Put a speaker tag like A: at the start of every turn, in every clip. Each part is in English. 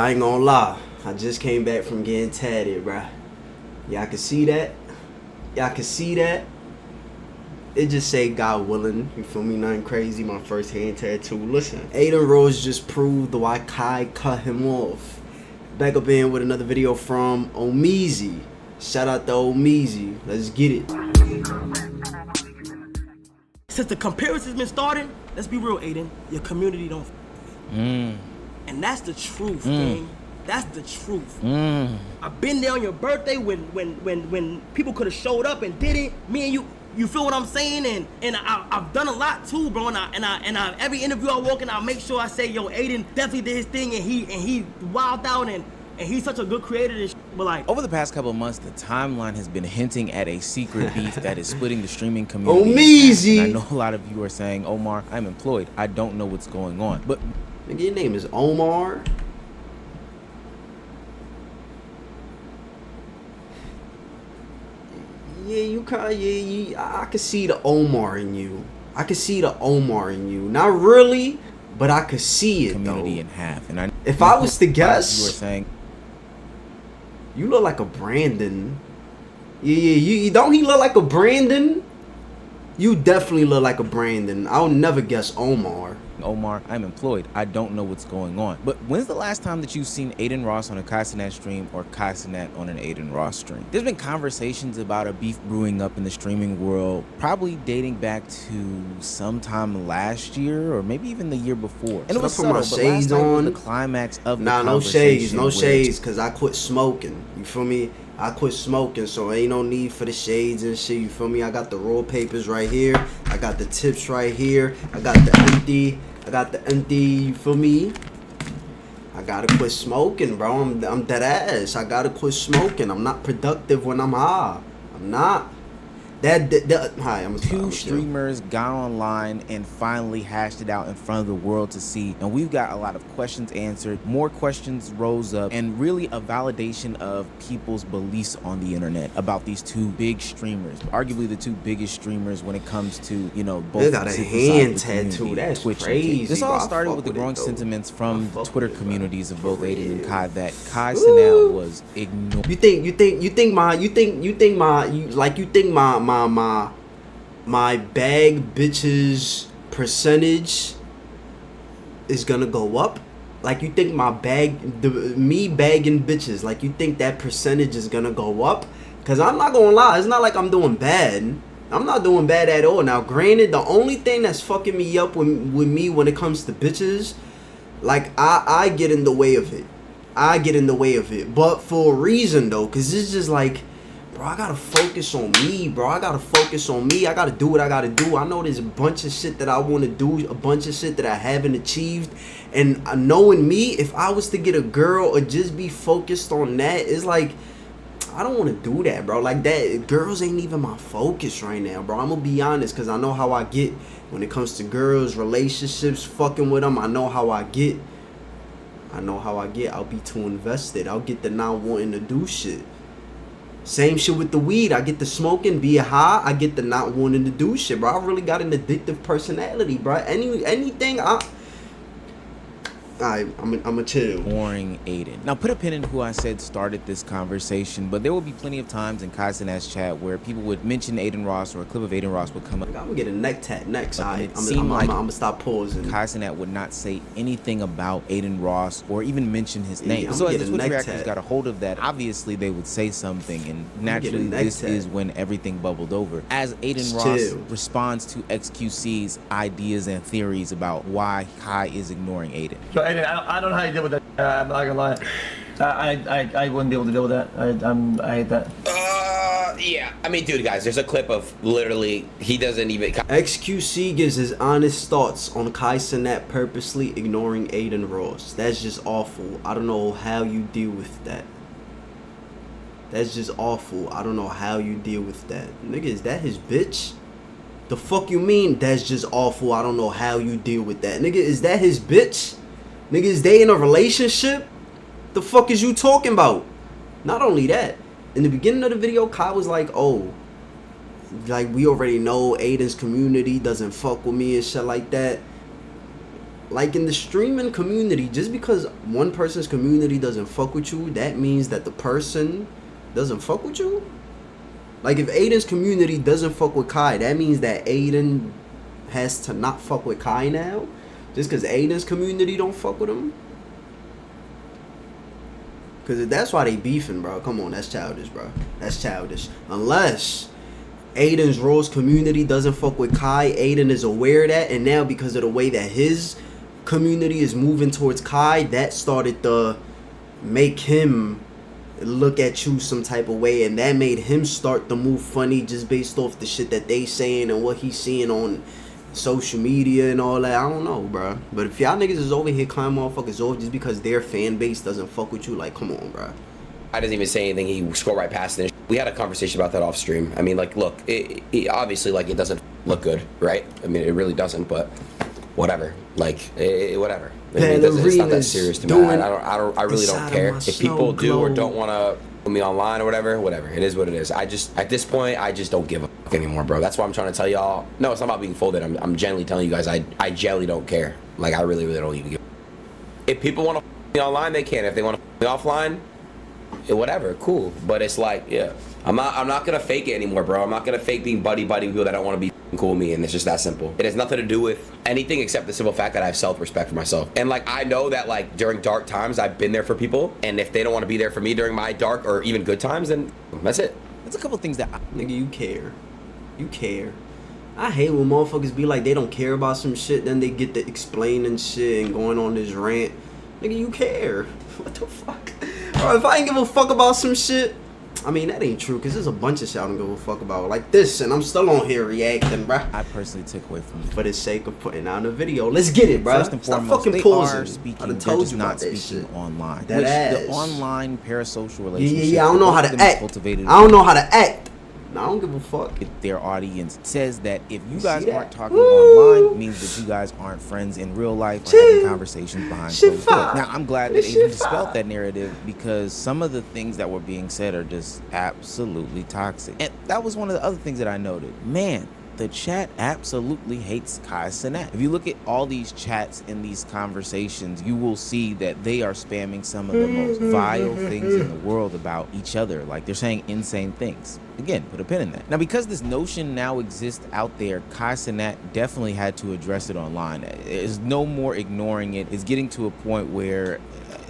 A: I ain't gonna lie, I just came back from getting tatted, bruh. Y'all can see that? Y'all can see that? It just say God willing, you feel me? Nothing crazy, my first hand tattoo. Listen, Adin Ross just proved why Kai cut him off. Back up in with another video from Omeezy. Shout out to Omeezy. Let's get it.
B: Since the comparison's been starting, let's be real, Adin. Your community don't. And that's the truth, gang. That's the truth. I've been there on your birthday when people could have showed up and did it. Me and you feel what I'm saying? And I've done a lot too, bro. And I every interview I walk in, I make sure I say, yo, Adin definitely did his thing, and he wilded out, and he's such a good creator. And but like
C: over the past couple of months, the timeline has been hinting at a secret beef that is splitting the streaming community.
A: Omeezy.
C: I know a lot of you are saying, Omar, I'm employed. I don't know what's going on. But
A: nigga, your name is Omar. Yeah, you kinda, I can see the Omar in you. I can see the Omar in you. Not really, but I could see it
C: community
A: though.
C: in half. And
A: if I was to guess,
C: you were saying
A: you look like a Brandon. Yeah, you don't he look like a Brandon? You definitely look like a Brandon. I'll never guess Omar.
C: Omar, I'm employed. I don't know what's going on. But when's the last time that you've seen Adin Ross on a Kai Cenat stream or Kai Cenat on an Adin Ross stream? There's been conversations about a beef brewing up in the streaming world, probably dating back to sometime last year or maybe even the year before. And it was subtle,
A: my
C: but
A: shades
C: last time
A: on.
C: Was the climax of the
A: no
C: conversation.
A: shades, cause I quit smoking. You feel me? I quit smoking, so ain't no need for the shades and shit. You feel me? I got the roll papers right here. I got the tips right here. I got the empty. You feel me? I gotta quit smoking, bro. I'm dead ass. I gotta quit smoking. I'm not productive when I'm high. I'm not. Hi, I'm
C: Two streamers got online and finally hashed it out in front of the world to see, and we've got a lot of questions answered. More questions rose up, and really a validation of people's beliefs on the internet about these two big streamers, arguably the two biggest streamers when it comes to, you know, both.
A: They got a hand tattoo. That's
C: Twitch
A: crazy.
C: This all
A: bro.
C: started with the growing sentiments from the Twitter communities of both Adin and Kai that Kai
A: Cenat
C: Cenat was ignored.
A: You think my bag bitches percentage is gonna go up? Like, you think my me bagging bitches, like, you think that percentage is gonna go up? Cause I'm not gonna lie, it's not like I'm doing bad. I'm not doing bad at all. Now, granted, the only thing that's fucking me up with me when it comes to bitches, like, I get in the way of it. But for a reason though, cause it's just like, bro, I gotta focus on me, bro. I gotta do what I gotta do. I know there's a bunch of shit that I want to do, a bunch of shit that I haven't achieved. And knowing me, if I was to get a girl or just be focused on that, it's like, I don't want to do that, bro. Like, that, girls ain't even my focus right now, bro. I'm gonna be honest, because I know how I get when it comes to girls, relationships, fucking with them. I know how I get. I'll be too invested. I'll get the not wanting to do shit. Same shit with the weed. I get the smoking, be high. I get the not wanting to do shit, bro. I really got an addictive personality, bro. Anything, I'm a chill.
C: Boring Adin. Now put a pin in who I said started this conversation, but there will be plenty of times in Kai Cenat's chat where people would mention Adin Ross or a clip of Adin Ross would come up.
A: I'm gonna get a neck tat next. I'm
C: like
A: gonna stop pausing.
C: Kai Cenat would not say anything about Adin Ross or even mention his name.
A: Yeah,
C: so as the Twitch reactors got a hold of that, obviously they would say something, and naturally this is when everything bubbled over. As Adin Ross responds to XQC's ideas and theories about why Kai is ignoring Adin.
D: So Adin, I don't know how you deal with that. I'm not gonna lie. I wouldn't be able to deal with that. I hate that.
E: Yeah. I mean, dude, guys, there's a clip of literally he doesn't even.
A: XQC gives his honest thoughts on Kai Cenat purposely ignoring Adin Ross. That's just awful. I don't know how you deal with that. That's just awful. I don't know how you deal with that. Nigga, is that his bitch? The fuck you mean? That's just awful. I don't know how you deal with that. Nigga, is that his bitch? Nigga, is they in a relationship? The fuck is you talking about? Not only that, in the beginning of the video, Kai was like, oh, like, we already know Adin's community doesn't fuck with me and shit like that. like in the streaming community, just because one person's community doesn't fuck with you, that means that the person doesn't fuck with you. Like if Adin's community doesn't fuck with Kai, that means that Adin has to not fuck with Kai now, just because Adin's community don't fuck with him. Because that's why they beefing, bro. Come on, that's childish, bro. That's childish. Unless Adin Ross community doesn't fuck with Kai, Adin is aware of that, and now because of the way that his community is moving towards Kai, that started to make him look at you some type of way, and that made him start to move funny just based off the shit that they saying and what he's seeing on social media and all that. I don't know, bro. But if y'all niggas is over here climbing motherfuckers off just because their fan base doesn't fuck with you, like, come on, bro.
E: I didn't even say anything. He scrolled right past it. We had a conversation about that off stream. I mean, like, look, it obviously, like, it doesn't look good, right? I mean, it really doesn't, but whatever. Like, whatever. I mean, it's not that serious to me. I really don't care. If people do or don't want to put me online or whatever. It is what it is. At this point, I just don't give a fuck anymore, bro. That's why I'm trying to tell y'all. No, it's not about being folded. I'm genuinely telling you guys, I genuinely don't care. Like, I really don't even give a. If people want to fuck me online, they can. If they want to fuck me offline, whatever, cool. But it's like, yeah, I'm not gonna fake it anymore, bro. I'm not gonna fake being buddy with people that don't want to be cool with me, and it's just that simple. It has nothing to do with anything except the simple fact that I have self-respect for myself. And like, I know that like during dark times, I've been there for people, and if they don't want to be there for me during my dark or even good times, then that's it.
C: There's a couple things that
A: nigga, you care. I hate when motherfuckers be like they don't care about some shit, then they get to explaining shit and going on this rant. Nigga, you care. What the fuck? Bro, if I ain't give a fuck about some shit, I mean, that ain't true, because there's a bunch of shit I don't give a fuck about. Like this, and I'm still on here reacting, bro.
C: I personally took away from
A: for the sake of putting out a video. Let's get it, bro.
C: First and
A: Stop
C: foremost,
A: fucking
C: they
A: pausing.
C: are speaking,
A: I done
C: they're
A: told
C: just
A: you
C: not
A: about that
C: speaking
A: shit.
C: online.
A: That
C: Which
A: ass.
C: the online parasocial relationship.
A: Yeah, I don't know how to act.
C: Cultivated
A: I don't know how to act. No, I don't give a fuck.
C: Their audience says that if you guys
A: see that?
C: aren't talking
A: Woo!
C: online, means that you guys aren't friends in real life or having conversations behind closed doors. Now, I'm glad that Adin dispelled that narrative, because some of the things that were being said are just absolutely toxic. And that was one of the other things that I noted. Man, the chat absolutely hates Kai Cenat. If you look at all these chats and these conversations, you will see that they are spamming some of the most vile things in the world about each other. Like, they're saying insane things. Again, put a pin in that. Now, because this notion now exists out there, Kai Cenat definitely had to address it online. There's no more ignoring it. It's getting to a point where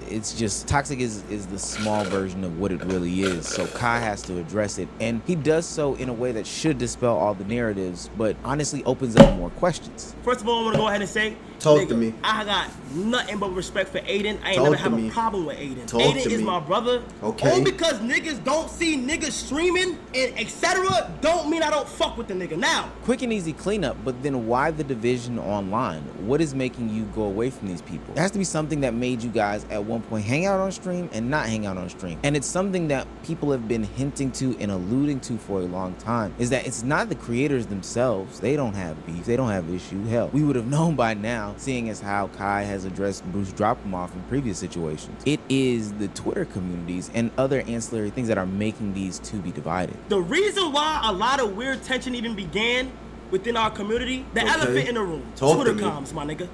C: it's just toxic is the small version of what it really is. So Kai has to address it, and he does so in a way that should dispel all the narratives, but honestly opens up more questions.
B: First of all, I want to go ahead and say,
A: Talk to me.
B: I got nothing but respect for Adin. I ain't
A: Talk
B: never
A: to
B: have
A: me.
B: a problem with Adin.
A: Talk
B: Adin
A: to
B: is
A: me.
B: my brother.
A: Okay.
B: Only because niggas don't see niggas streaming and etc. don't mean I don't fuck with the nigga. Now,
C: Quick and easy cleanup, but then why the division online? What is making you go away from these people? There has to be something that made you guys at one point hang out on stream and not hang out on stream. And it's something that people have been hinting to and alluding to for a long time, is that it's not the creators themselves. They don't have beef. They don't have issue. Hell, we would have known by now, seeing as how Kai has addressed Bruce Drop-Em-Off in previous situations. It is the Twitter communities and other ancillary things that are making these two be divided.
B: the reason why a lot of weird tension even began within our community, the elephant in the room,
A: Talk
B: Twitter
A: to me.
B: comms, my nigga.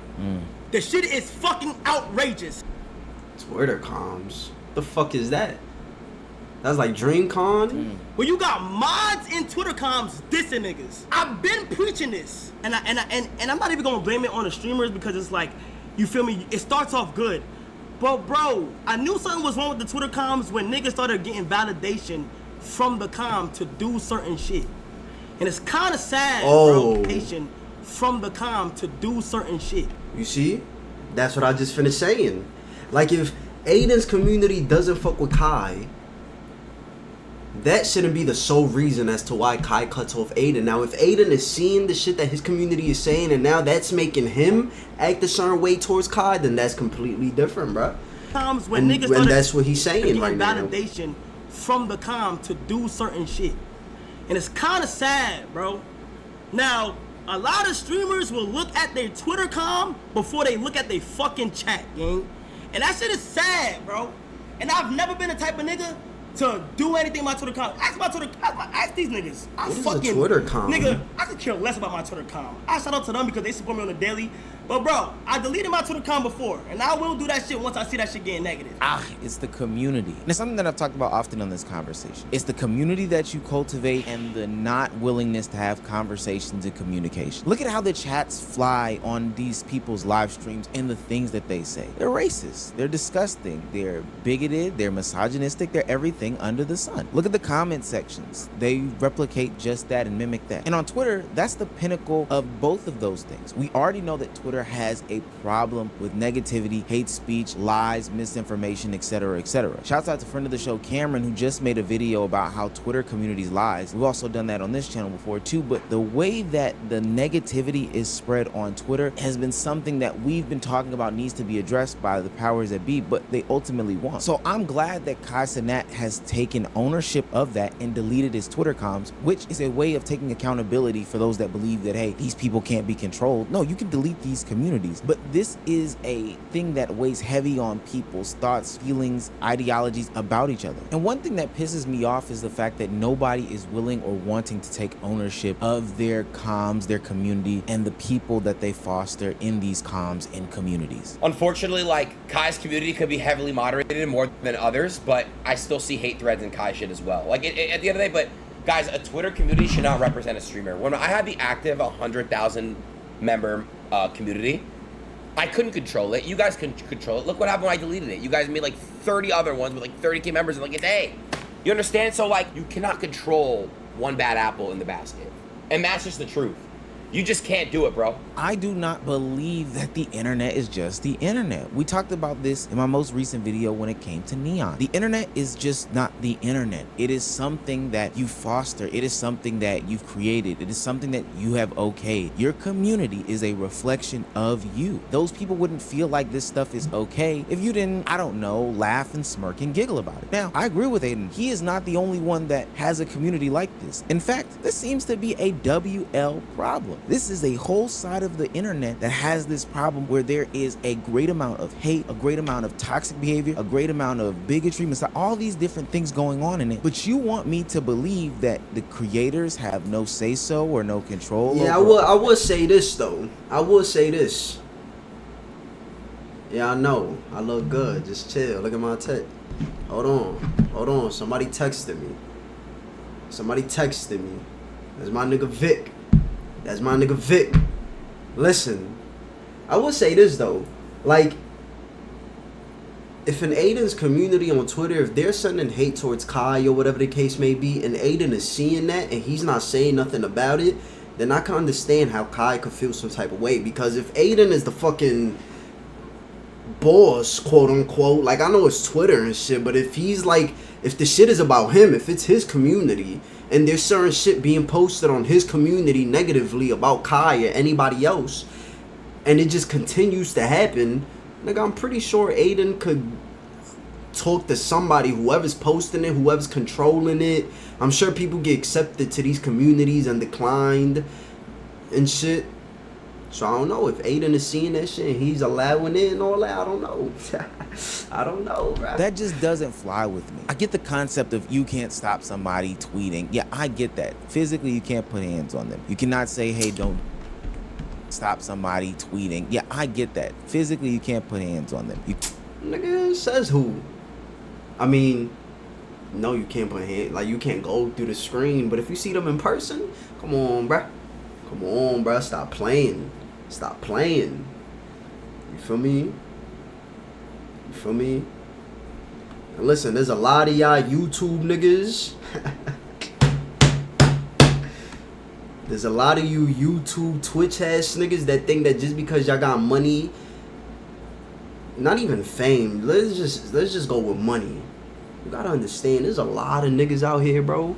B: The shit is fucking outrageous.
A: Twitter comms. The fuck is that? That's like DreamCon.
B: When you got mods in Twitter comms dissing niggas. I've been preaching this. And I'm not even gonna blame it on the streamers, because it's like, you feel me, it starts off good. But bro, I knew something was wrong with the Twitter comms when niggas started getting validation from the com to do certain shit. And it's kinda sad, bro, validation from the com to do certain shit.
A: You see? That's what I just finished saying. Like, if Adin's community doesn't fuck with Kai, that shouldn't be the sole reason as to why Kai cuts off Adin. Now, if Adin is seeing the shit that his community is saying, and now that's making him act a certain way towards Kai, then that's completely different, bro.
B: Times when niggas
A: And
B: started
A: that's what he's saying
B: getting
A: right now.
B: validation from the com to do certain shit. And it's kind of sad, bro. Now, a lot of streamers will look at their Twitter com before they look at their fucking chat, gang. And that shit is sad, bro. And I've never been the type of nigga to do anything with my Twitter com. Ask these niggas.
A: What is a Twitter com?
B: Nigga, I could care less about my Twitter com. I shout out to them because they support me on the daily. But bro, I deleted my Twitter account before, and I will do that shit once I see that shit getting negative.
C: It's the community. And it's something that I've talked about often on this conversation. It's the community that you cultivate and the not willingness to have conversations and communication. Look at how the chats fly on these people's live streams and the things that they say. They're racist. They're disgusting. They're bigoted. They're misogynistic. They're everything under the sun. Look at the comment sections. They replicate just that and mimic that. And on Twitter, that's the pinnacle of both of those things. We already know that Twitter has a problem with negativity, hate speech, lies, misinformation, etc., etc. Shouts out to friend of the show Cameron, who just made a video about how Twitter communities lies. We've also done that on this channel before too, but the way that the negativity is spread on Twitter has been something that we've been talking about needs to be addressed by the powers that be, but they ultimately won't. So I'm glad that Kai Cenat has taken ownership of that and deleted his Twitter comms, which is a way of taking accountability for those that believe that, hey, these people can't be controlled. No, you can delete these communities, but this is a thing that weighs heavy on people's thoughts, feelings, ideologies about each other. And one thing that pisses me off is the fact that nobody is willing or wanting to take ownership of their comms, their community, and the people that they foster in these comms and communities.
E: Unfortunately, like, Kai's community could be heavily moderated more than others, but I still see hate threads in Kai shit as well. Like, at the end of the day, but guys, a Twitter community should not represent a streamer. When I had the active 100,000 member community, I couldn't control it. You guys couldn't control it. Look what happened when I deleted it. You guys made like 30 other ones with like 30K members in like a day. You understand? So like, you cannot control one bad apple in the basket. And that's just the truth. You just can't do it, bro.
C: I do not believe that the internet is just the internet. We talked about this in my most recent video when it came to Neon. The internet is just not the internet. It is something that you foster. It is something that you've created. It is something that you have okayed. Your community is a reflection of you. Those people wouldn't feel like this stuff is okay if you didn't, I don't know, laugh and smirk and giggle about it. Now, I agree with Adin. He is not the only one that has a community like this. In fact, this seems to be a WL problem. This is a whole side of the internet that has this problem where there is a great amount of hate, a great amount of toxic behavior, a great amount of bigotry, all these different things going on in it. But you want me to believe that the creators have no say-so or no control?
A: Yeah, I will say this though. I will say this. Yeah, I know. I look good. Just chill. Look at my text. Hold on. Somebody texted me. That's my nigga Vic. Listen, I will say this though. Like, if an Adin's community on Twitter, if they're sending hate towards Kai or whatever the case may be, and Adin is seeing that and he's not saying nothing about it, then I can understand how Kai could feel some type of way. Because if Adin is the fucking boss, quote unquote, like, I know it's Twitter and shit, but if he's like, if the shit is about him, if it's his community, and there's certain shit being posted on his community negatively about Kai or anybody else, and it just continues to happen, like, I'm pretty sure Adin could talk to somebody, whoever's posting it, whoever's controlling it. I'm sure people get accepted to these communities and declined and shit. So I don't know if Adin is seeing that shit and he's allowing it and all that. I don't know. I don't know, bro.
C: That just doesn't fly with me. I get the concept of you can't stop somebody tweeting. Yeah, I get that. Physically, you can't put hands on them. You cannot say, hey, don't stop somebody tweeting. Yeah, I get that. Physically, you can't put hands on them.
A: Nigga, says who? I mean, no, you can't put hands. Like, you can't go through the screen. But if you see them in person, come on, bro. Come on, bro. Stop playing. You feel me? And listen, there's a lot of y'all YouTube niggas. There's a lot of you YouTube Twitch ass niggas that think that just because y'all got money, not even fame, let's just go with money. You gotta understand, there's a lot of niggas out here, bro,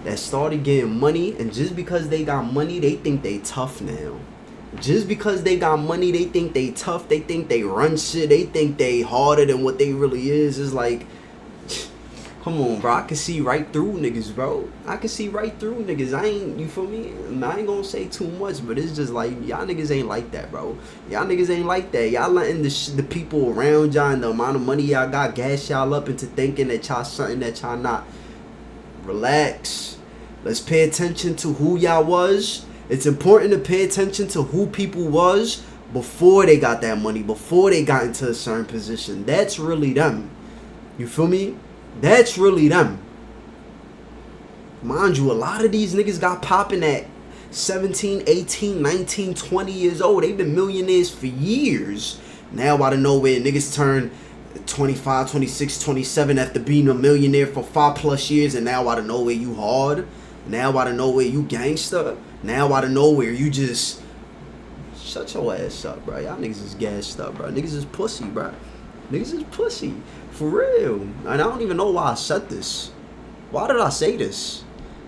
A: that started getting money, and just because they got money, they think they tough now. Just because they got money, they think they tough. They think they run shit. They think they harder than what they really is. It's like, come on, bro. I can see right through niggas, bro. I ain't, you feel me? I ain't gonna say too much, but it's just like, y'all niggas ain't like that, bro. Y'all niggas ain't like that. Y'all letting the people around y'all and the amount of money y'all got gas y'all up into thinking that y'all something that y'all not. Relax. Let's pay attention to who y'all was. It's important to pay attention to who people was before they got that money, before they got into a certain position. That's really them. You feel me? That's really them. Mind you, a lot of these niggas got popping at 17, 18, 19, 20 years old. They've been millionaires for years. Now out of nowhere, niggas turn 25, 26, 27 after being a millionaire for 5+ years, and now out of nowhere you hard. Now out of nowhere you gangster. Now out of nowhere you just shut your ass up, bro. Y'all niggas is gassed up, bro. Niggas is pussy, bro. Niggas is pussy. For real. And I don't even know why I said this. Why did I say this?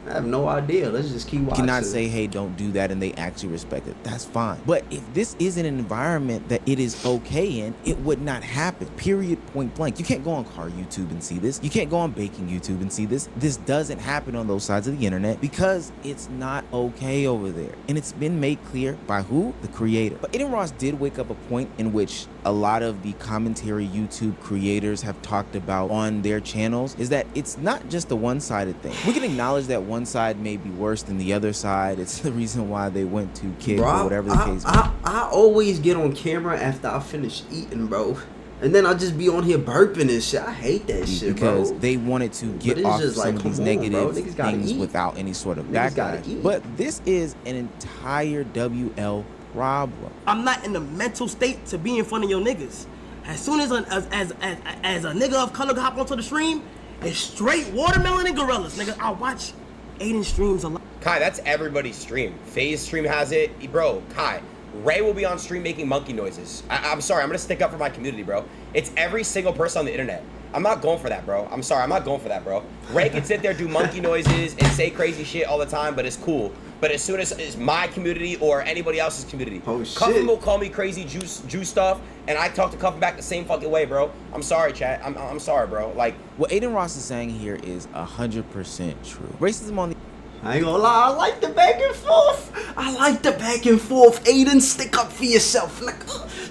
A: I have no idea. Let's just keep watching.
C: You cannot say, hey, don't do that, and they actually respect it. That's fine. But if this isn't an environment that it is okay in, it would not happen. Period, point blank. You can't go on car YouTube and see this. You can't go on baking YouTube and see this. This doesn't happen on those sides of the internet because it's not okay over there. And it's been made clear by who? The creator. But Adin Ross did wake up a point in which a lot of the commentary YouTube creators have talked about on their channels is that it's not just a one-sided thing. We can acknowledge that one side may be worse than the other side. It's the reason why they went to kick or whatever the case may be.
A: I always get on camera after I finish eating, bro. And then I just be on here burping and shit. I hate that shit, bro.
C: Because they wanted to get off some of these negative things
A: eat
C: without any sort of backlash. But this is an entire WL problem.
B: I'm not in the mental state to be in front of your niggas. As soon as a nigga of color hop onto the stream, it's straight watermelon and gorillas. Nigga, I watch Adin streams a lot.
E: Kai, that's everybody's stream. FaZe stream has it. Bro, Kai, Ray will be on stream making monkey noises. I'm sorry, I'm gonna stick up for my community, bro. It's every single person on the internet. I'm not going for that, bro. I'm sorry, I'm not going for that, bro. Ray can sit there, do monkey noises, and say crazy shit all the time, but it's cool. But as soon as it's my community or anybody else's community, Cuffin will call me crazy Jew stuff, and I talk to Cuffin back the same fucking way, bro. I'm sorry, chat. I'm sorry, bro. Like,
C: what Adin Ross is saying here is 100% true. Racism on the
A: I ain't gonna lie, I like the back and forth. I like the back and forth. Adin, stick up for yourself.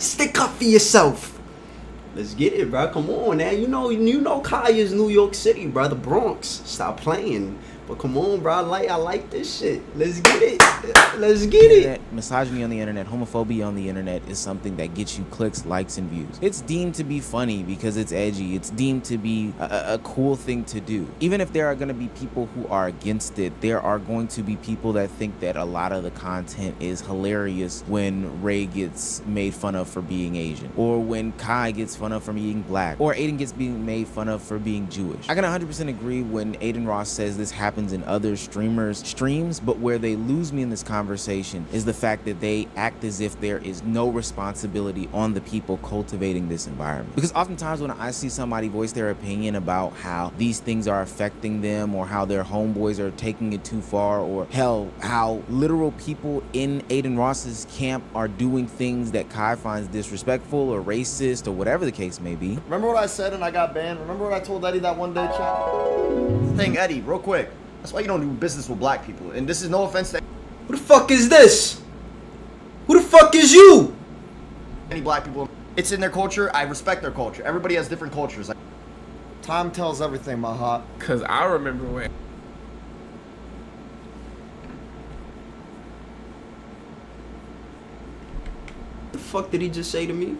A: Stick up for yourself. Let's get it, bro. Come on, man. You know Kai is New York City, bro. The Bronx. Stop playing. But come on, bro. I like this shit. Let's get it. Let's get it.
C: Misogyny on the internet, homophobia on the internet is something that gets you clicks, likes, and views. It's deemed to be funny because it's edgy. It's deemed to be a cool thing to do. Even if there are going to be people who are against it, there are going to be people that think that a lot of the content is hilarious when Ray gets made fun of for being Asian, or when Kai gets fun of for being black, or Adin gets being made fun of for being Jewish. I can 100% agree when Adin Ross says this happens in other streamers' streams, but where they lose me in this conversation is the fact that they act as if there is no responsibility on the people cultivating this environment. Because oftentimes when I see somebody voice their opinion about how these things are affecting them, or how their homeboys are taking it too far, or hell, how literal people in Adin Ross's camp are doing things that Kai finds disrespectful or racist or whatever the case may be.
F: Remember what I said and I got banned? Remember what I told Eddie that one day, chat? Thing, Eddie, real quick. That's why you don't do business with black people. And this is no offense to
A: Who the fuck is this? Who the fuck is you?
F: any black people. It's in their culture. I respect their culture. Everybody has different cultures. Like, time tells everything, my heart.
G: Cause I remember when
A: The fuck did he just say to me?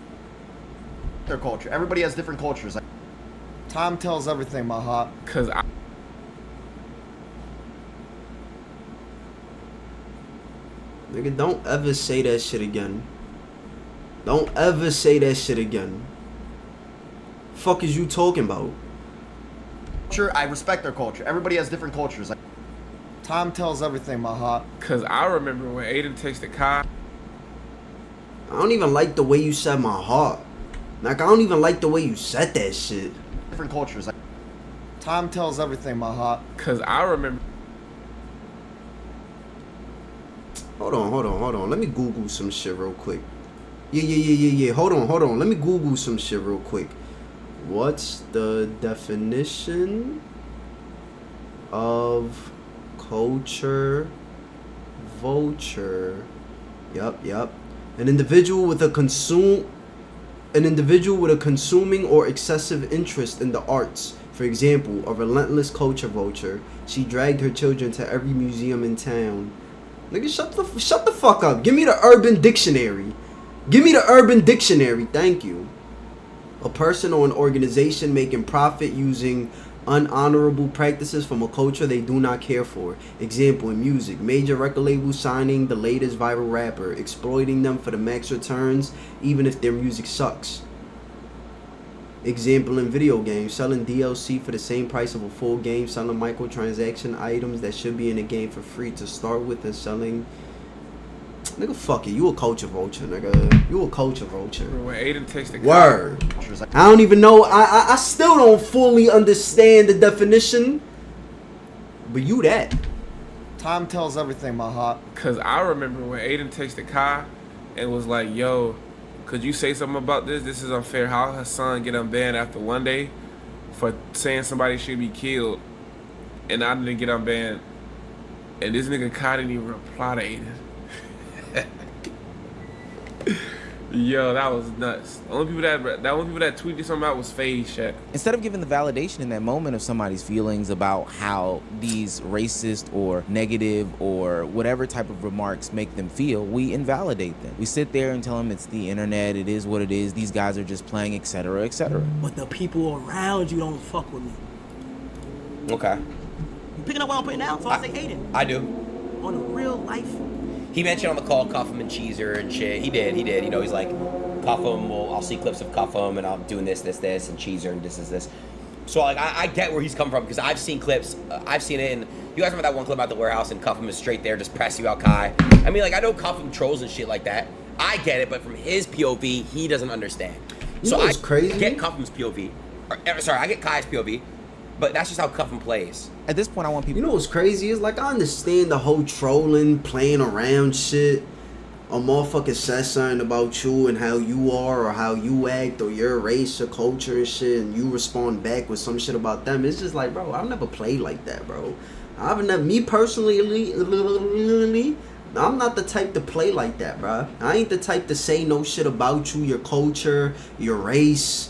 F: Their culture. Everybody has different cultures. Like, time tells everything, my heart.
G: cause I
A: Nigga, don't ever say that shit again. Don't ever say that shit again. Fuck is you talking about?
F: Sure, I respect their culture. Everybody has different cultures. Like, time tells everything, my heart.
G: cause I remember when Adin texted Kai.
A: I don't even like the way you said my heart. Like, I don't even like the way you said that shit.
F: Different cultures. Like, time tells everything, my heart.
G: Cause I remember
A: Hold on. Let me Google some shit real quick. Yeah. Hold on. Let me Google some shit real quick. What's the definition of culture vulture? Yup. An individual with a consuming or excessive interest in the arts. For example, a relentless culture vulture. She dragged her children to every museum in town. Nigga, shut the fuck up. Give me the Urban Dictionary. Give me the Urban Dictionary. Thank you. A person or an organization making profit using unhonorable practices from a culture they do not care for. Example, in music, major record labels signing the latest viral rapper, exploiting them for the max returns even if their music sucks. Example, in video games, selling DLC for the same price of a full game, selling microtransaction items that should be in a game for free to start with, and selling... Nigga, fuck it. You a culture vulture, nigga. You a culture vulture.
G: When Aiden takes the
A: Word. I don't even know. I still don't fully understand the definition. But you that.
F: Time tells everything, my heart.
G: Cause I remember when Aiden texted Kai and was like, "Yo, could you say something about this? This is unfair. How her son get unbanned after one day for saying somebody should be killed, and I didn't get unbanned, and this nigga Kai didn't even reply to Aiden." Yo, that was nuts. The only people that tweeted something out was Fade Shaq.
C: Instead of giving the validation in that moment of somebody's feelings about how these racist or negative or whatever type of remarks make them feel, we invalidate them. We sit there and tell them it's the internet, it is what it is, these guys are just playing, etc., etc.
B: But the people around you don't fuck with me.
E: Okay.
B: You picking up what I'm putting down? So I say Aiden.
E: I do.
B: On a real life.
E: He mentioned on the call Cuff him and Cheezer and shit. He did. You know, he's like, Cuff him, I'll see clips of Cuff him, and I'm doing this, and Cheezer, and this. So, like, I get where he's coming from, because I've seen clips. I've seen it, and you guys remember that one clip about the warehouse, and Cuff him is straight there, just press you out, Kai. I mean, like, I know Cuff him trolls and shit like that. I get it, but from his POV, he doesn't understand.
A: You know what's crazy?
E: I get Cuffham's POV. I get Kai's POV, but that's just how Cuffham plays.
C: At this point, I want people...
A: You know what's crazy is, like, I understand the whole trolling, playing around shit. A motherfucker says something about you and how you are or how you act or your race or culture and shit, and you respond back with some shit about them. It's just like, bro, I've never played like that, bro. Me personally, I'm not the type to play like that, bro. I ain't the type to say no shit about you, your culture, your race.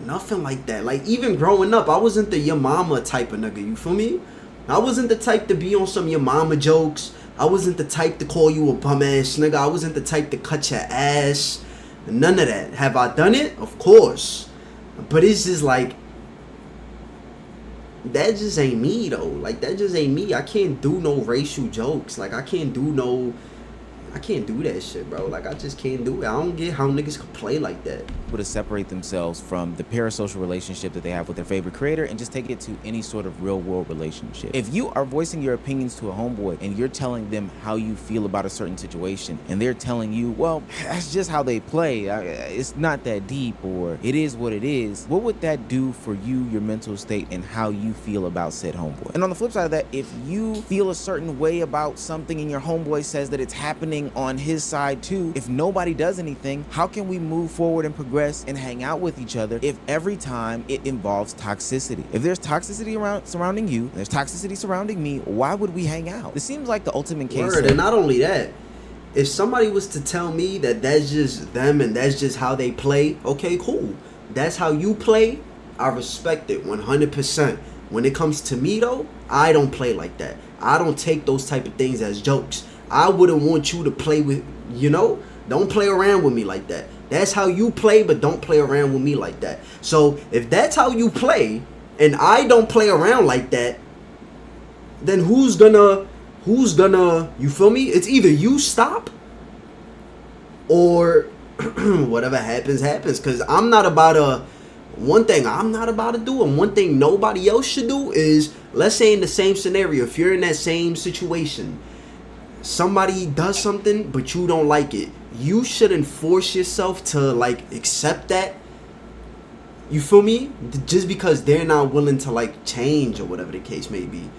A: Nothing like that. Like, even growing up, I wasn't the your mama type of nigga, you feel me? I wasn't the type to be on some your mama jokes. I wasn't the type to call you a bum ass nigga. I wasn't the type to cut your ass. None of that. Have I done it? Of course. But it's just like, that just ain't me though. Like, that just ain't me. I can't do no racial jokes. Like, I can't do that shit, bro. Like, I just can't do it. I don't get how niggas can play like that.
C: To separate themselves from the parasocial relationship that they have with their favorite creator and just take it to any sort of real world relationship. If you are voicing your opinions to a homeboy and you're telling them how you feel about a certain situation and they're telling you, well, that's just how they play, it's not that deep, or it is what it is, what would that do for you, your mental state, and how you feel about said homeboy? And on the flip side of that, if you feel a certain way about something and your homeboy says that it's happening on his side too, if nobody does anything, how can we move forward and progress and hang out with each other if every time it involves toxicity? If there's toxicity surrounding you, there's toxicity surrounding me, why would we hang out? This seems like the ultimate case.
A: Word, and not only that, if somebody was to tell me that that's just them and that's just how they play, okay, cool. That's how you play, I respect it 100%. When it comes to me though, I don't play like that. I don't take those type of things as jokes. I wouldn't want you to play with, you know, don't play around with me like that. That's how you play, but don't play around with me like that. So if that's how you play and I don't play around like that, then who's gonna, you feel me? It's either you stop or whatever happens. Cause I'm not about one thing I'm not about to do, and one thing nobody else should do is, let's say in the same scenario, if you're in that same situation, somebody does something but you don't like it, you shouldn't force yourself to like accept that, you feel me, just because they're not willing to like change or whatever the case may be.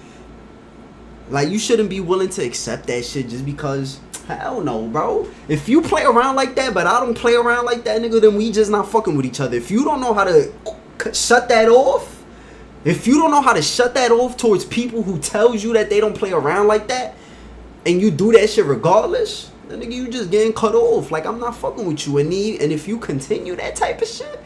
A: Like, you shouldn't be willing to accept that shit just because, hell no, bro. If you play around like that but I don't play around like that, nigga, then we just not fucking with each other. If you don't know how to shut that off, if you don't know how to shut that off towards people who tells you that they don't play around like that, and you do that shit regardless, then nigga, you just getting cut off. Like, I'm not fucking with you. And if you continue that type of shit,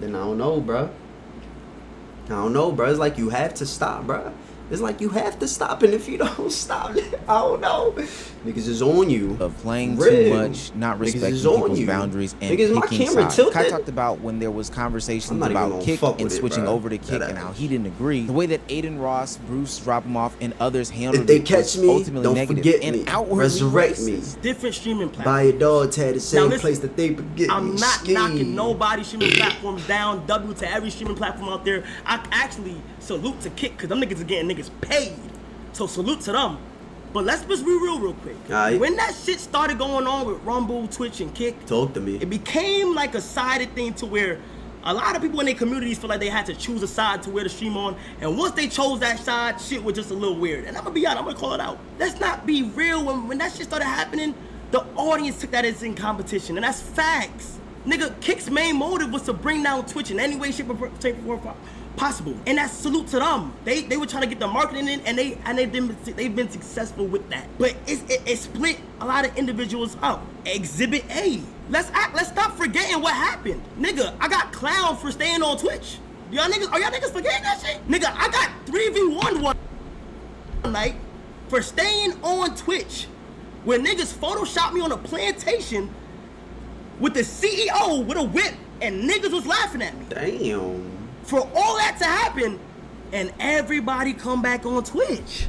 A: then I don't know, bro. It's like, you have to stop, bro. It's like you have to stop, and if you don't stop, I don't know. Niggas is on you.
C: Of playing
A: Real.
C: too much, not
A: Niggas
C: respecting
A: is on
C: people's
A: you.
C: boundaries, and
A: Niggas, my
C: picking
A: camera
C: sides.
A: tilted.
C: Kai talked about when there was
A: I'm
C: conversations
A: not even
C: about
A: gonna
C: Kick
A: fuck
C: and
A: with it,
C: switching
A: bro.
C: over to Kick
A: That
C: and
A: ass.
C: how he didn't agree. The way that Adin Ross, Bruce drop him off, and others handled
A: If they
C: it
A: catch
C: was
A: me,
C: ultimately
A: don't
C: negative
A: forget
C: and
A: me.
C: outwardly
A: Resurrect me.
C: racist.
B: Different streaming
A: Buy
B: platforms.
A: a dog tag the same
B: listen,
A: place that they forget
B: I'm
A: me.
B: not
A: Ski.
B: knocking nobody's streaming platforms down. W to every streaming platform out there. I actually salute to Kick because them niggas are getting niggas paid. So salute to them. But let's just be real quick.
A: Aight.
B: When that shit started going on with Rumble, Twitch, and Kick,
A: Talk to me.
B: it became like a sided thing to where a lot of people in their communities feel like they had to choose a side to wear the stream on. And once they chose that side, shit was just a little weird. And I'm gonna be honest, I'm gonna call it out. Let's not be real. When that shit started happening, the audience took that as in competition. And that's facts. Nigga, Kick's main motive was to bring down Twitch in any way, shape, or form possible. And that's salute to them. They were trying to get the marketing in, and they've been successful with that. But it split a lot of individuals up. Exhibit A. Let's stop forgetting what happened. Nigga, I got clowned for staying on Twitch. Are y'all niggas forgetting that shit? Nigga, I got 3v1 one night for staying on Twitch, where niggas photoshopped me on a plantation with the CEO with a whip, and niggas was laughing at me.
A: Damn.
B: For all that to happen, and everybody come back on Twitch.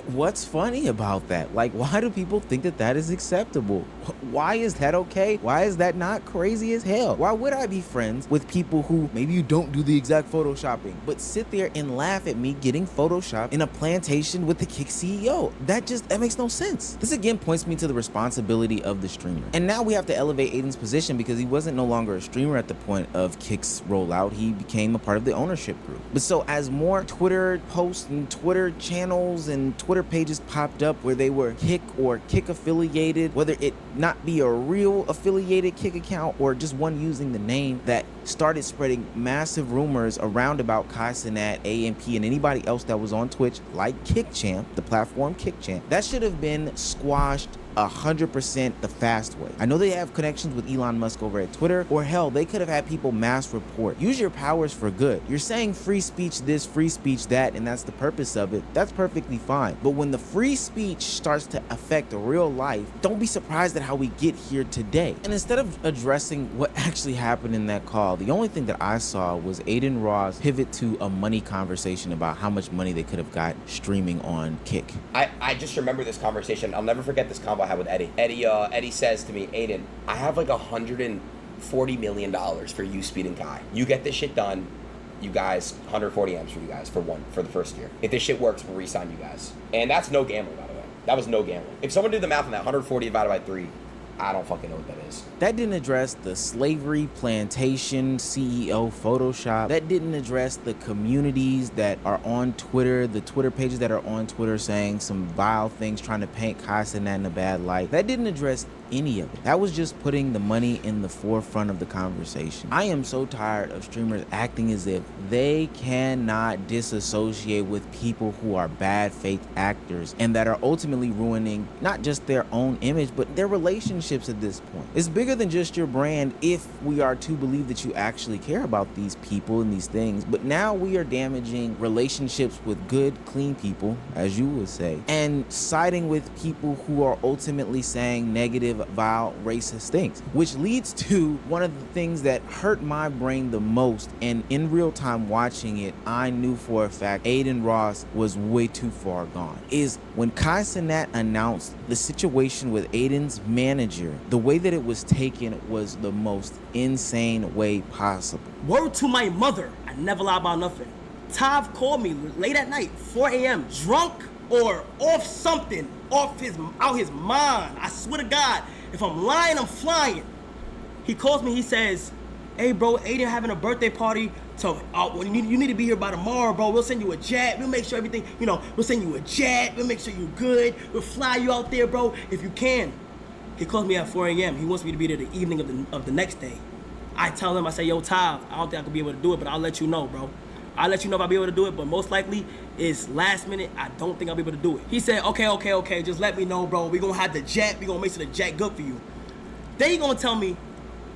C: What's funny about that? Like, why do people think that that is acceptable? Why is that okay? Why is that not crazy as hell? Why would I be friends with people who maybe you don't do the exact photoshopping, but sit there and laugh at me getting photoshopped in a plantation with the Kick CEO? That makes no sense. This again points me to the responsibility of the streamer. And now we have to elevate Adin's position because he wasn't no longer a streamer at the point of Kick's rollout. He became a part of the ownership group. But so as more Twitter posts and Twitter channels and Twitter pages popped up where they were Kick or Kick affiliated, whether it not be a real affiliated Kick account or just one using the name, that started spreading massive rumors around about Kai Cenat, AMP, and anybody else that was on Twitch like Kick Champ, the platform Kick Champ. That should have been squashed 100% the fast way. I know they have connections with Elon Musk over at Twitter, or hell, they could have had people mass report. Use your powers for good. You're saying free speech this, free speech that, and that's the purpose of it. That's perfectly fine. But when the free speech starts to affect real life, don't be surprised at how we get here today. And instead of addressing what actually happened in that call, the only thing that I saw was Adin Ross pivot to a money conversation about how much money they could have got streaming on Kick.
E: I just remember this conversation. I'll never forget this combo I had with Eddie. Eddie says to me, Adin, I have like $140 million for you, Speed, and Kai. You get this shit done, you guys, 140 M's for you guys for the first year. If this shit works, we'll re-sign you guys. And that's no gambling, by the way. That was no gambling. If someone did the math on that, 140 divided by 3, I don't fucking know what that is.
C: That didn't address the slavery plantation CEO Photoshop. That didn't address the communities that are on Twitter, the Twitter pages that are on Twitter saying some vile things, trying to paint Kai Cenat in a bad light. That didn't address any of it. That was just putting the money in the forefront of the conversation. I am so tired of streamers acting as if they cannot disassociate with people who are bad faith actors and that are ultimately ruining not just their own image, but their relationships at this point. It's bigger than just your brand if we are to believe that you actually care about these people and these things, but now we are damaging relationships with good, clean people, as you would say, and siding with people who are ultimately saying negative, vile, racist things, which leads to one of the things that hurt my brain the most. And in real time watching it, I knew for a fact Adin Ross was way too far gone. Is when Kai Cenat announced the situation with Adin's manager, the way that it was taken was the most insane way possible.
B: Word to my mother, I never lie about nothing. Tav called me late at night, 4 a.m., drunk or off something, out his mind. I swear to God, if I'm lying, I'm flying. He calls me, he says, hey bro, Adin having a birthday party, so you need to be here by tomorrow, bro. We'll send you a jet, we'll make sure everything, we'll send you a jet, we'll make sure you're good, we'll fly you out there, bro, if you can. He calls me at 4 a.m. He wants me to be there the evening of the next day. I tell him, I say, yo, Tav, I don't think I could be able to do it, but I'll let you know, bro. I'll let you know if I'll be able to do it, but most likely it's last minute. I don't think I'll be able to do it. He said, okay, just let me know, bro. We gonna have the jet. We gonna make sure the jet good for you. Then he gonna tell me,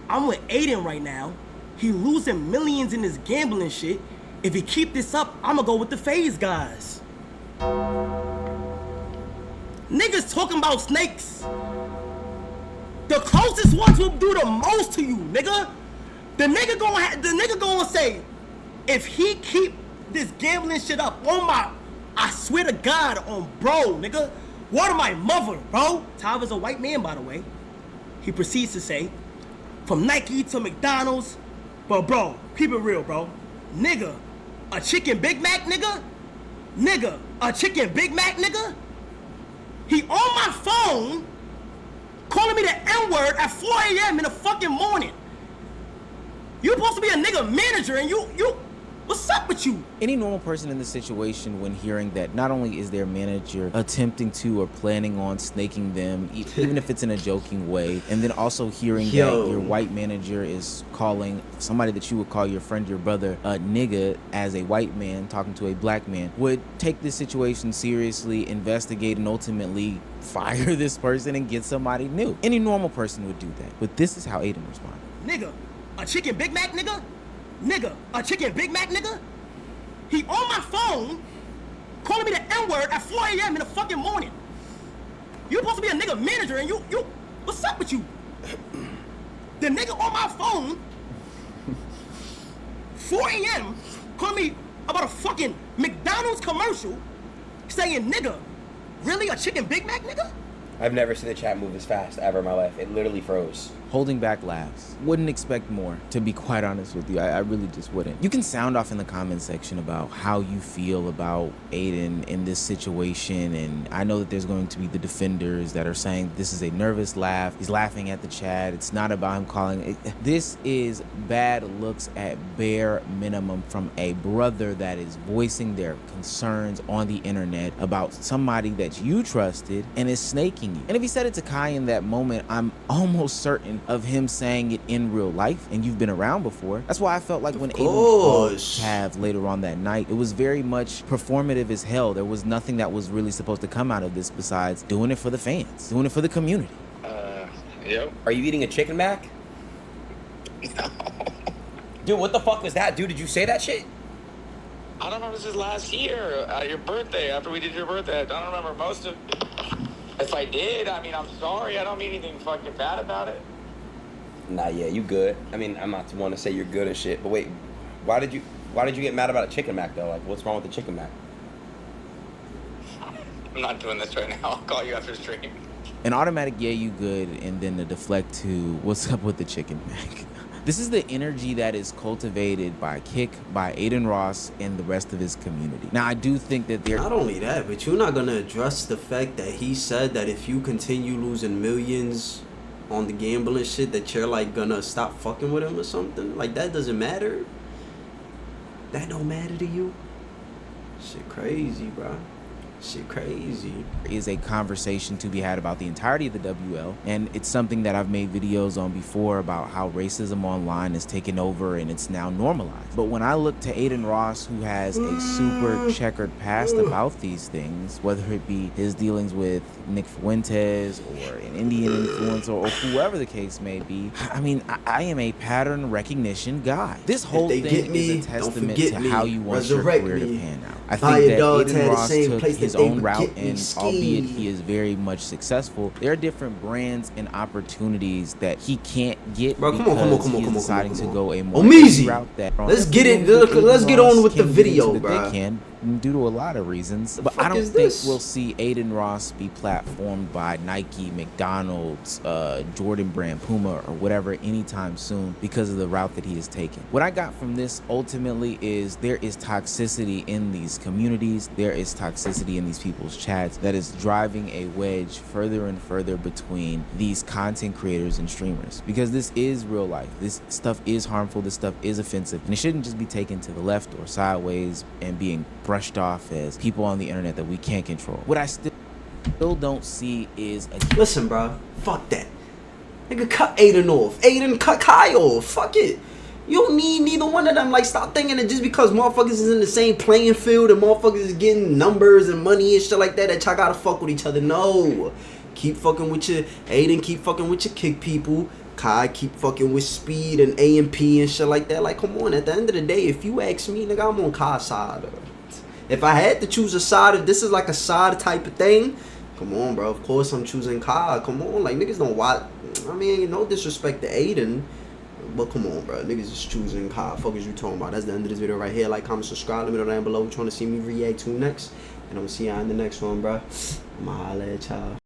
B: I'm with Adin right now. He losing millions in this gambling shit. If he keep this up, I'ma go with the FaZe guys. Niggas talking about snakes. The closest ones will do the most to you, nigga. The nigga gonna say, if he keep this gambling shit up on I swear to God on bro, nigga. Word of my mother, bro. Tav is a white man, by the way. He proceeds to say, from Nike to McDonald's, but bro, keep it real, bro. Nigga, a chicken Big Mac, nigga? Nigga, a chicken Big Mac, nigga? He on my phone calling me the N-word at 4 a.m. in the fucking morning. You supposed to be a nigga manager and you what's up with you?
C: Any normal person in this situation, when hearing that not only is their manager attempting to or planning on snaking them, even if it's in a joking way, and then also hearing that your white manager is calling somebody that you would call your friend, your brother, a nigga as a white man talking to a black man, would take this situation seriously, investigate, and ultimately fire this person and get somebody new. Any normal person would do that. But this is how Adin responded.
B: Nigga, a chicken Big Mac, nigga? Nigga, a chicken Big Mac, nigga? He on my phone calling me the N-word at 4 a.m. in the fucking morning. You supposed to be a nigga manager and you what's up with you? The nigga on my phone 4 a.m. calling me about a fucking McDonald's commercial saying, nigga, really a chicken Big Mac, nigga?
E: I've never seen the chat move this fast ever in my life. It literally froze.
C: Holding back laughs. Wouldn't expect more, to be quite honest with you. I really just wouldn't. You can sound off in the comment section about how you feel about Adin in this situation, and I know that there's going to be the defenders that are saying this is a nervous laugh. He's laughing at the chat. It's not about him calling it. This is bad looks at bare minimum from a brother that is voicing their concerns on the internet about somebody that you trusted and is snaking you. And if he said it to Kai in that moment, I'm almost certain of him saying it in real life, and you've been around before. That's why I felt like when Adin called Tav later on that night, it was very much performative as hell. There was nothing that was really supposed to come out of this besides doing it for the fans, doing it for the community.
E: Yep. Are you eating a chicken mac?
H: No.
E: Dude, what the fuck was that, dude? Did you say that shit?
H: I don't know. This is last year, your birthday, after we did your birthday. I don't remember most of it. If I did, I mean, I'm sorry. I don't mean anything fucking bad about it.
E: Nah, yeah, you good. I mean, I'm not one to say you're good and shit, but wait, why did you get mad about a chicken mac though? Like, what's wrong with the chicken mac?
H: I'm not doing this right now. I'll call you after stream.
C: An automatic yeah, you good, and then the deflect to what's up with the chicken mac. This is the energy that is cultivated by Kick, by Adin Ross, and the rest of his community. Now, I do think that they're...
A: Not only that, but you're not going to address the fact that he said that if you continue losing millions on the gambling shit, that you're, like, going to stop fucking with him or something? Like, that doesn't matter? That don't matter to you? Shit crazy, bro. Shit crazy.
C: Is a conversation to be had about the entirety of the WL, and it's something that I've made videos on before about how racism online is taken over and it's now normalized. But when I look to Adin Ross, who has a super checkered past about these things, whether it be his dealings with Nick Fuentes or an Indian influencer or whoever the case may be, I mean, I am a pattern recognition guy. This whole thing is a testament to how you want your career to pan out. I think that Adin Ross took his own route, and albeit he is very much successful, there are different brands and opportunities that he can't get because he's deciding to go a more route. That let's get it.
A: Let's get on with the video, bro.
C: They can, due to a lot of reasons, but I don't think we'll see Adin Ross be platformed by Nike, McDonald's, Jordan Brand, Puma, or whatever anytime soon because of the route that he has taken. What I got from this ultimately is there is toxicity in these communities, there is toxicity in these people's chats that is driving a wedge further and further between these content creators and streamers, because this is real life. This stuff is harmful, this stuff is offensive, and it shouldn't just be taken to the left or sideways and being brushed off as people on the internet that we can't control. What I still don't see is a...
A: Listen, bro, fuck that. Nigga, cut Adin off. Adin, cut Kai off. Fuck it. You don't need neither one of them. Like, stop thinking that just because motherfuckers is in the same playing field and motherfuckers is getting numbers and money and shit like that, that y'all gotta fuck with each other. No. Keep fucking with your Adin, keep fucking with your Kick people. Kai keep fucking with Speed and AMP and shit like that. Like, come on. At the end of the day, if you ask me, nigga, I'm on Kai's side. If I had to choose a side, if this is like a side type of thing, come on, bro. Of course I'm choosing Kai. Come on. Like, niggas don't watch. I mean, no disrespect to Adin, but come on, bro. Niggas is choosing Kai. Fuck is you talking about? That's the end of this video right here. Like, comment, subscribe. Let me know down below what you want to see me react to next. And I'm going to see y'all in the next one, bro. I'ma holla at y'all.